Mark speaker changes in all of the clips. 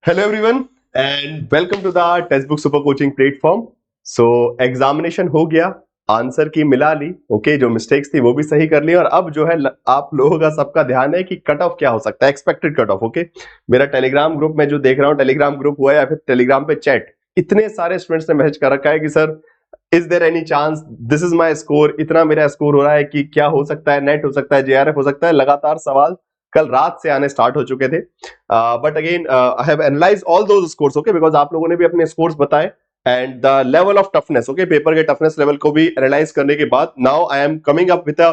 Speaker 1: Hello everyone and welcome to the text book super coaching platform. So examination हो गया, answer की मिला ली, okay जो मिस्टेक्स थी वो भी सही कर ली और अब जो है आप लोगों का सबका ध्यान है कि कट ऑफ क्या हो सकता है, एक्सपेक्टेड कट ऑफ। ओके मेरा टेलीग्राम ग्रुप में जो देख रहा हूँ, टेलीग्राम ग्रुप हुआ है या फिर टेलीग्राम पे चैट, इतने सारे स्टूडेंट्स ने मैसेज कर रखा है कि sir is there any chance, this is my score, इतना मेरा स्कोर हो रहा है कि क्या हो सकता है, नेट हो सकता है, जेआरएफ हो सकता है। लगातार सवाल कल रात से आने स्टार्ट हो चुके थे, but again I have analysed all those scores, okay, because आप लोगों ने भी अपने स्कोर्स बताए and the level of toughness, okay, paper के टफनेस लेवल को भी एनालाइज करने के बाद now I am coming up with a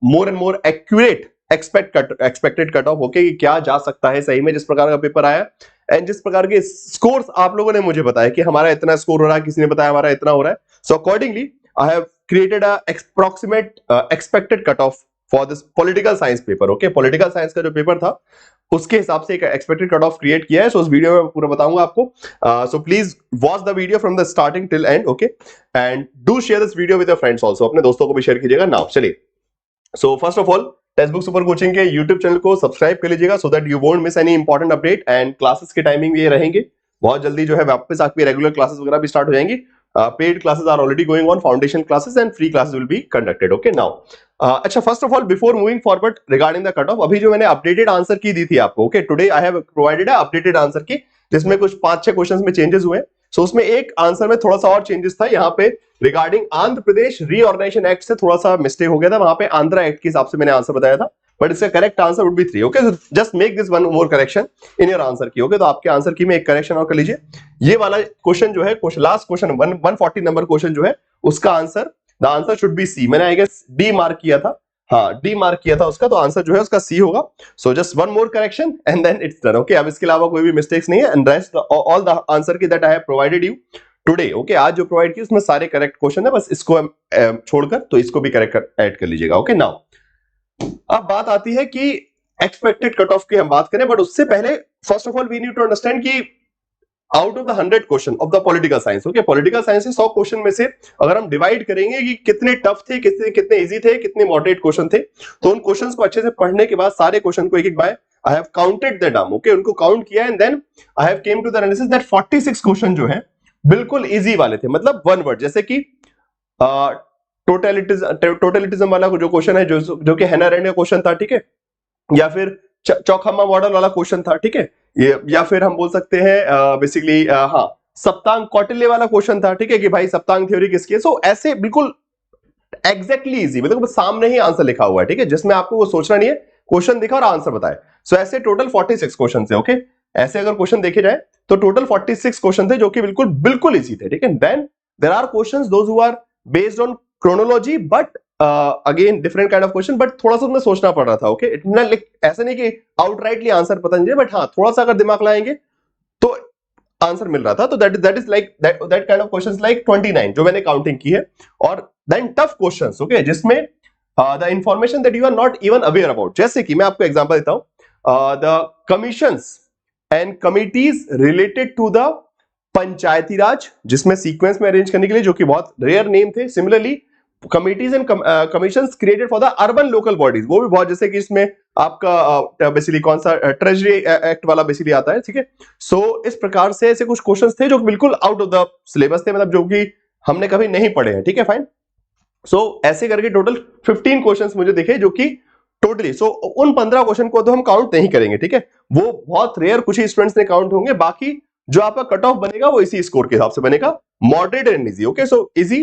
Speaker 1: more and more accurate expected cut off, okay, कि क्या जा सकता है सही में जिस प्रकार का पेपर आया एंड जिस प्रकार के स्कोर्स आप लोगों ने मुझे बताया कि हमारा इतना स्कोर हो रहा है, किसी ने बताया हमारा इतना हो रहा है। सो accordingly I have created a approximate expected cut of for this political science paper. Okay, political science का जो पेपर था उसके हिसाब से एक एक्सपेक्टेड कट ऑफ क्रिएट किया है। सो इस वीडियो में पूरा बताऊंगा आपको। So please watch the video from the starting till and, okay, and do share this video with your friends also, अपने दोस्तों को भी शेयर कीजिएगा। नाउ चलिए, so first of all text book super coaching के यूट्यूब चैनल को subscribe कर लीजिएगा so that you won't miss any important update and classes के टाइमिंग ये रहेंगे। बहुत जल्दी जो है वापस आपकी रेगुलर क्लासेस वगैरह भी स्टार्ट हो जाएंगी। Paid classes are already going on, foundation classes and free classes will be conducted. Okay now, अच्छा, first of all before moving forward regarding the cut off, अभी जो मैंने अपडेटेड आंसर की दी थी आपको, okay, today I have provided a updated answer key जिसमें कुछ 5-6 questions में चेंजेस हुए। सो उसमें एक आंसर में थोड़ा सा और चेंजेस था, यहाँ पे regarding Andhra Pradesh reorganisation act से थोड़ा सा मिस्टेक हो गया था, वहां पे आंध्रा एक्ट के हिसाब से मैंने आंसर बताया था, बट इसका correct answer would be 3। Okay, just make this one more correction in your answer की। ओके, तो आपके आंसर की में एक करेक्शन और कर लीजिए। ये वाला क्वेश्चन जो है, लास्ट क्वेश्चन 140 नंबर क्वेश्चन जो है, उसका answer, the answer should be C. मैंने आई गेस डी मार्क किया था, हाँ डी मार्क किया था उसका, तो आंसर जो है उसका सी होगा। So just one more correction and then it's done. Okay, अब इसके अलावा कोई भी मिस्टेक्स नहीं है and rest all the answer key that I have provided you today. Okay, आज जो प्रोवाइड की उसमें सारे करेक्ट क्वेश्चन है, बस इसको छोड़कर तो इसको भी करेक्ट ऐड कर लीजिएगा। ओके नाउ, अब बात आती है कि एक्सपेक्टेड कट ऑफ की हम बात करें, बट उससे पहले first of all we need to understand कि out of the 100 question of the political science, okay, political science से 100 क्वेश्चन में से अगर हम डिवाइड करेंगे कि कितने टफ थे, कितने इजी थे, कितने मॉडरेट क्वेश्चन थे, तो उन क्वेश्चंस को अच्छे से पढ़ने के बाद सारे क्वेश्चन को एक एक by I have counted the them, okay, उनको काउंट किया and then I have came to the analysis that 46 question जो है बिल्कुल इजी वाले थे, मतलब वन वर्ड, जैसे कि टोटलिटिज्म वाला जो क्वेश्चन है, जो कि हैना अरेंड का क्वेश्चन था, ठीक है, या फिर चौखम्मा मॉडल वाला क्वेश्चन था, ठीक है, या फिर हम बोल सकते हैं बेसिकली हाँ सप्तांग कौटिल्य वाला क्वेश्चन था, ठीक है, कि भाई सप्तांग थ्योरी किसकी है। सो ऐसे बिल्कुल एग्जैक्टली इजी, मतलब सामने ही आंसर लिखा हुआ है, ठीक है, जिसमें आपको वो सोचना नहीं है, क्वेश्चन दिखा और आंसर बताए। सो ऐसे टोटल 46 क्वेश्चन थे। ओके, ऐसे अगर क्वेश्चन देखे जाए तो टोटल 46 क्वेश्चन थे जो कि बिल्कुल बिल्कुल इजी थे, ठीक है। Then there are questions those who are based on chronology, but again different kind of question, but थोड़ा सा उसमें सोचना पड़ रहा था। ओके, इतना ऐसा नहीं कि आउटराइटली आंसर पता नहीं है, बट हाँ थोड़ा सा अगर दिमाग लाएंगे तो आंसर मिल रहा था। तो that is like that kind of questions like 29 जो मैंने काउंटिंग की है। और देन टफ क्वेश्चंस, ओके, जिसमें the information that you are not even aware about, जैसे कि मैं आपको एग्जांपल देता हूं, the commissions and committees related to the Panchayati Raj, जिसमें सीक्वेंस में अरेंज करने के लिए, जो कि बहुत रेयर नेम थे। Similarly committees and commissions created for the urban local bodies, वो भी बहुत, जैसे कि इसमें आपका बेसिकली कौन सा ट्रेजरी एक्ट वाला बेसिकली आता है, ठीक है। सो इस प्रकार से ऐसे कुछ क्वेश्चंस थे जो बिल्कुल आउट ऑफ द सिलेबस थे, मतलब जो कि हमने कभी नहीं पढ़े हैं, ठीक है, फाइन। सो ऐसे करके टोटल 15 क्वेश्चंस मुझे दिखे जो कि टोटली, सो उन 15 क्वेश्चन को तो हम काउंट नहीं करेंगे, ठीक है, वो बहुत रेयर कुछ ही स्टूडेंट्स ने काउंट होंगे। बाकी जो आपका कट ऑफ बनेगा वो इसी स्कोर के हिसाब से बनेगा, moderate and easy. Okay, so easy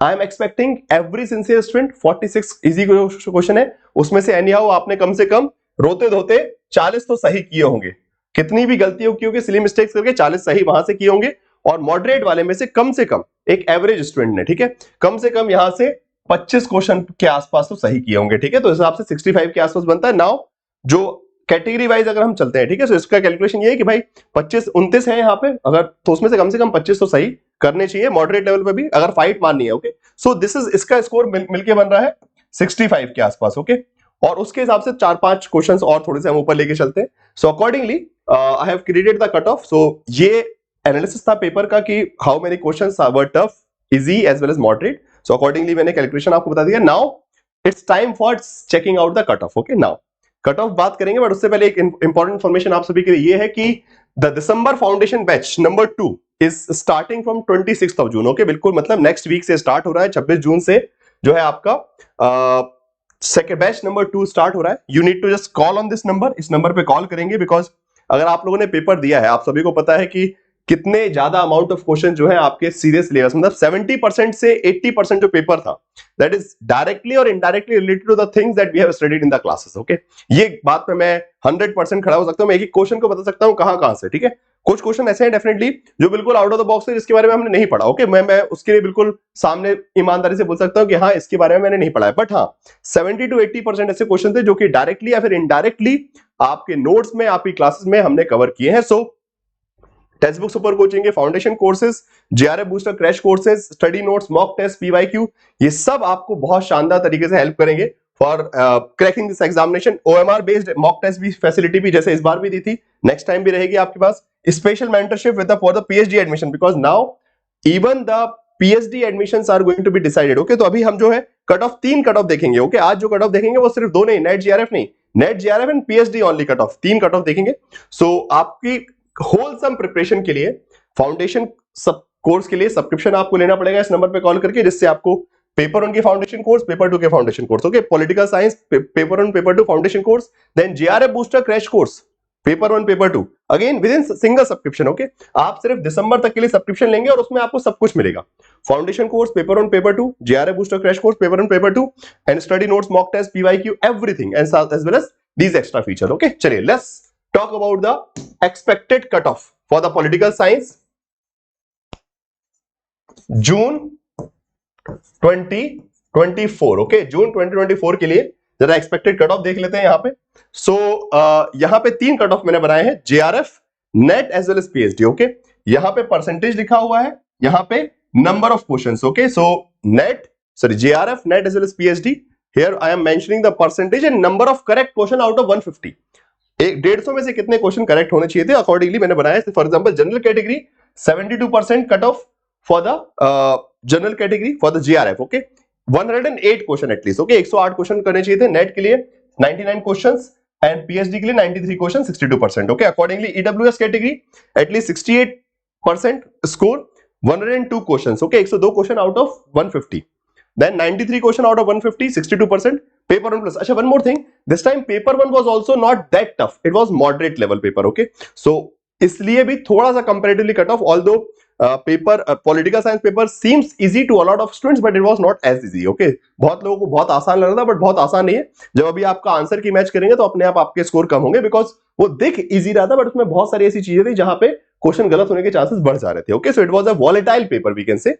Speaker 1: I am expecting every sincere student 46 easy question है, उसमें से एनी हाउ आपने कम से कम रोते धोते 40 तो सही किए होंगे, कितनी भी गलतियों की होगी, सिली मिस्टेक्स करके 40 सही वहां से किए होंगे। और मॉडरेट वाले में से कम एक एवरेज स्टूडेंट ने, ठीक है, कम से कम यहां से 25 क्वेश्चन के आसपास तो सही किए होंगे, ठीक है, तो इस हिसाब से 65 के आसपास बनता है। नाउ जो कैटेगरी वाइज अगर हम चलते हैं, ठीक है, तो इसका कैलकुलेशन ये है कि भाई 25-29 है यहाँ पे, अगर तो उसमें से कम 25 तो सही करने चाहिए मॉडरेट लेवल पे भी, अगर फाइट मारनी है। ओके, सो दिस इज, इसका स्कोर मिलके बन रहा है 65 के आसपास। ओके, और उसके हिसाब से 4-5 क्वेश्चंस और थोड़े से हम ऊपर लेके चलते हैं। So accordingly I have created the cut off. So ये एनालिसिस था पेपर का कि how many questions were tough, easy as well as moderate. So accordingly मैंने कैलकुलेशन आपको बता दिया। Now it's time for checking out the cut off. Okay, now cut off बात करेंगे, बट उससे पहले एक इंपॉर्टेंट इंफॉर्मेशन आप सभी के लिए ये है कि the December foundation batch number 2 is starting from 26th of June. Okay, बिल्कुल मतलब नेक्स्ट वीक से स्टार्ट हो रहा है, 26 जून से जो है आपका सेकेंड बैच नंबर 2 स्टार्ट हो रहा है। You need to just call on this number, इस नंबर पे कॉल करेंगे, बिकॉज अगर आप लोगों ने पेपर दिया है, आप सभी को पता है कि कितने ज्यादा अमाउंट ऑफ क्वेश्चन जो है आपके सीरियस सिलेबस, मतलब 70% से 80% जो पेपर था दैट इज डायरेक्टली और indirectly related to the things that we have studied in the classes. Okay, ये बात पे मैं 100% खड़ा हो सकता हूं, मैं एक एक क्वेश्चन को बता सकता हूं कहां से, ठीक है। कुछ क्वेश्चन ऐसे हैं डेफिनेटली जो बिल्कुल आउट ऑफ द बॉक्स है, जिसके बारे में हमने नहीं पढ़ा। ओके, मैं उसके लिए बिल्कुल सामने ईमानदारी से बोल सकता हूं कि हाँ, इसके बारे में मैंने नहीं पढ़ा है, बट हाँ 70 to 80% ऐसे क्वेश्चन थे जो कि डायरेक्टली या फिर इनडायरेक्टली आपके नोट्स में, आपकी क्लासेस में हमने कवर किए हैं। So text book super coaching के foundation courses, JRF booster crash courses, study notes, mock test, PYQ, ये सब आपको बहुत शानदार तरीके से हेल्प करेंगे for cracking this examination. OMR based mock test भी फैसिलिटी भी जैसे इस बार भी दी थी, नेक्स्ट टाइम भी रहेगी आपके पास। Special mentorship with for the PhD admission, because now even the PhD admissions are going to be decided. Okay, तो अभी हम जो है कट ऑफ 3 कट ऑफ देखेंगे। ओके, आज जो कट ऑफ देखेंगे वो सिर्फ 2 नहीं, नेट जीआरएफ नहीं, NET JRF and PhD only cut off, 3 cut off देखेंगे। सो आपकी होलसम प्रिपरेशन के लिए, फाउंडेशन सब कोर्स के लिए सब्सक्रिप्शन आपको लेना पड़ेगा इस नंबर पे कॉल करके, जिससे आपको पेपर 1 के फाउंडेशन कोर्स, पेपर 2 के foundation course, okay, political science paper 1 paper 2 foundation course, then JRF booster crash course paper 1 paper 2 again within single subscription. Okay, आप सिर्फ दिसंबर तक के लिए सब्सक्रिप्शन लेंगे और उसमें आपको सब कुछ मिलेगा। Foundation course paper 1 paper 2, JRF booster crash course paper 1 paper 2 and study notes, mock test, PYQ, everything as well as these extra feature। okay, चलिए let's talk about the expected cutoff for the political science June 2024। Okay, जून 2024 के लिए जरा expected cut of देख लेते हैं यहाँ पे। सो यहाँ पे 3 कट ऑफ मैंने बनाए हैं, JRF, NET as well as PhD. Okay, यहाँ पे परसेंटेज लिखा हुआ है, यहाँ पे number of questions. Okay, so NET sorry JRF, NET as well as PhD, here I am mentioning the percentage and number of correct question out of 150। 150 में से कितने क्वेश्चन करेक्ट होने चाहिए थे, अकॉर्डिंगली मैंने बनाया। For example general category 72% cut off for the general category for the GRF. Okay, 108 question at least. Okay, 108 question करने चाहिए थे। नेट के लिए 99 क्वेश्चंस एंड पीएचडी के लिए 93 question, 62%। Okay, accordingly EWS category at least 68% score, 102 questions. Okay, 102 question out of 150, then 93 question out of 150, 62%। paper 1 plus, अच्छा, one more thing, this time paper 1 was also not that tough, it was moderate level paper। okay, so इसलिए भी थोड़ा सा comparatively cut off, although paper political science paper seems easy to a lot of students but it was not as easy। okay, बहुत लोगों को बहुत आसान लग रहा था बट बहुत आसान नहीं है। जब अभी आपका आंसर की मैच करेंगे तो अपने आप आपके स्कोर कम होंगे, बिकॉज वो दिख इजी रहा था बट उसमें बहुत सारी ऐसी चीजें थी जहां पे क्वेश्चन गलत होने के चांसेस बढ़ जा रहे थे। Okay, so it was a volatile paper we can say.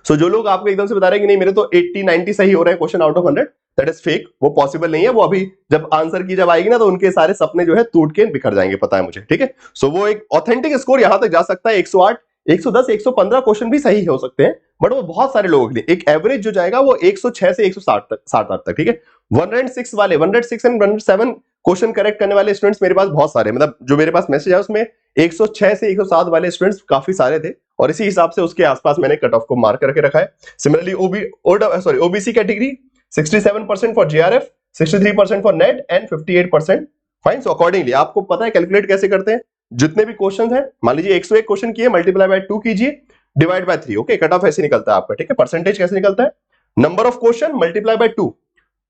Speaker 1: So जो लोग आपको एकदम से बता रहे हैं कि नहीं मेरे तो 80 90 सही हो रहे हैं question out of 100, that is fake, वो पॉसिबल नहीं है। वो अभी जब आंसर की जब आएगी ना तो उनके सारे सपने जो है टूट के बिखर जाएंगे, पता है मुझे, ठीक है। सो वो एक ऑथेंटिक स्कोर यहां तक जा सकता है, 108 110 115 क्वेश्चन भी सही हो सकते हैं, बट वो बहुत सारे लोगों के लिए एक एवरेज जो जाएगा वो 106 से 160 तक 60 तक, ठीक है। 106 वाले 106 एंड 107 क्वेश्चन करेक्ट करने वाले स्टूडेंट्स मेरे पास बहुत सारे, मतलब जो मेरे पास मैसेज है उसमें 106 से 107 वाले स्टूडेंट्स काफी सारे थे और इसी हिसाब से उसके आसपास मैंने कट ऑफ को मार्क करके रखा है। Similarly OBC category 67% for GRF, 63% for net and 58% fine. So accordingly आपको पता है कैलकुलेट कैसे करते हैं, जितने भी क्वेश्चन है, मान लीजिए 101 क्वेश्चन किए, मल्टीप्लाई बाय 2 कीजिए, divide by 3। Okay, cut off ऐसे निकलता है आपका, ठीक है। परसेंटेज कैसे निकलता है, number of question multiply by 2,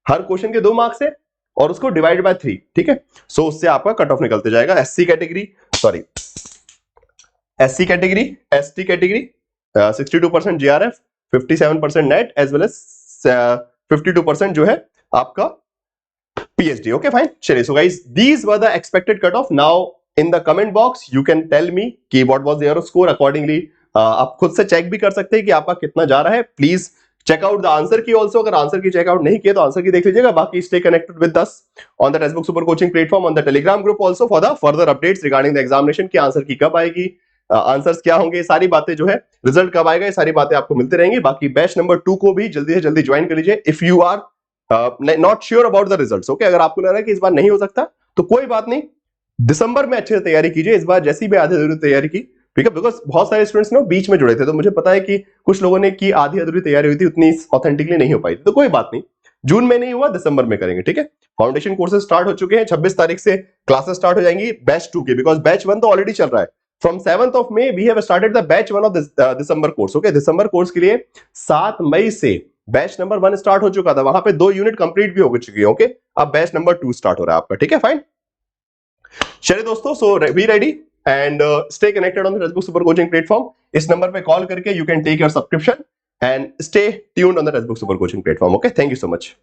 Speaker 1: her question के 2 मार्क्स है और उसको डिवाइड बाय 3, ठीक है। सो उससे आपका कट ऑफ निकलते जाएगा। SC category, ST category 62% JRF, 57% NET as well as 52% जो है आपका पीएचडी। ओके फाइन, चलिए। So guys these were the expected cut off. Now in the comment box you can tell me कि what was your score. Accordingly आप खुद से check भी कर सकते हैं कि आपका कितना जा रहा है। Please check out the answer key also, अगर आंसर की चेकआउट नहीं किया तो आंसर की देख लीजिएगा। बाकी stay connected with us on the text book super coaching platform, on the Telegram group also for the further updates regarding the examination की answer key कब आएगी, आंसर्स क्या होंगे, सारी बातें जो है, रिजल्ट कब आएगा, ये सारी बातें आपको मिलती रहेंगी। बाकी बैच नंबर 2 को भी जल्दी से जल्दी ज्वाइन कर लीजिए if you are not sure about the results. Okay, अगर आपको लग रहा है कि इस बार नहीं हो सकता तो कोई बात नहीं, दिसंबर में अच्छे से तैयारी कीजिए। इस बार जैसी भी आधी अधूरी तैयारी की, ठीक है, बिकॉज बहुत सारे स्टूडेंट्स ना बीच में जुड़े थे, तो मुझे पता है कि कुछ लोगों ने की आधी अधूरी तैयारी हुई थी, उतनी ऑथेंटिकली नहीं हो पाई थी, तो कोई बात नहीं, जून में नहीं हुआ, दिसंबर में करेंगे, ठीक है। फाउंडेशन कोर्सेज स्टार्ट हो चुके हैं, 26 तारीख से क्लासेस स्टार्ट हो जाएंगी बैच 2 के, बिकॉज बैच 1 तो ऑलरेडी चल रहा है। From 7th of May we have started the batch 1 of December course. Okay, दिसंबर कोर्स के लिए 7 मई से बैच नंबर 1 स्टार्ट हो चुका था, वहां पे 2 यूनिट कंप्लीट भी हो चुकी है। ओके, अब बैच नंबर 2 स्टार्ट हो रहा है आपका, ठीक है, फाइन। चलिए दोस्तों, so be ready and stay connected on the text book super coaching platform. इस नंबर पे कॉल करके you can take your subscription and stay tuned on the text book super coaching platform. Okay, thank you so much.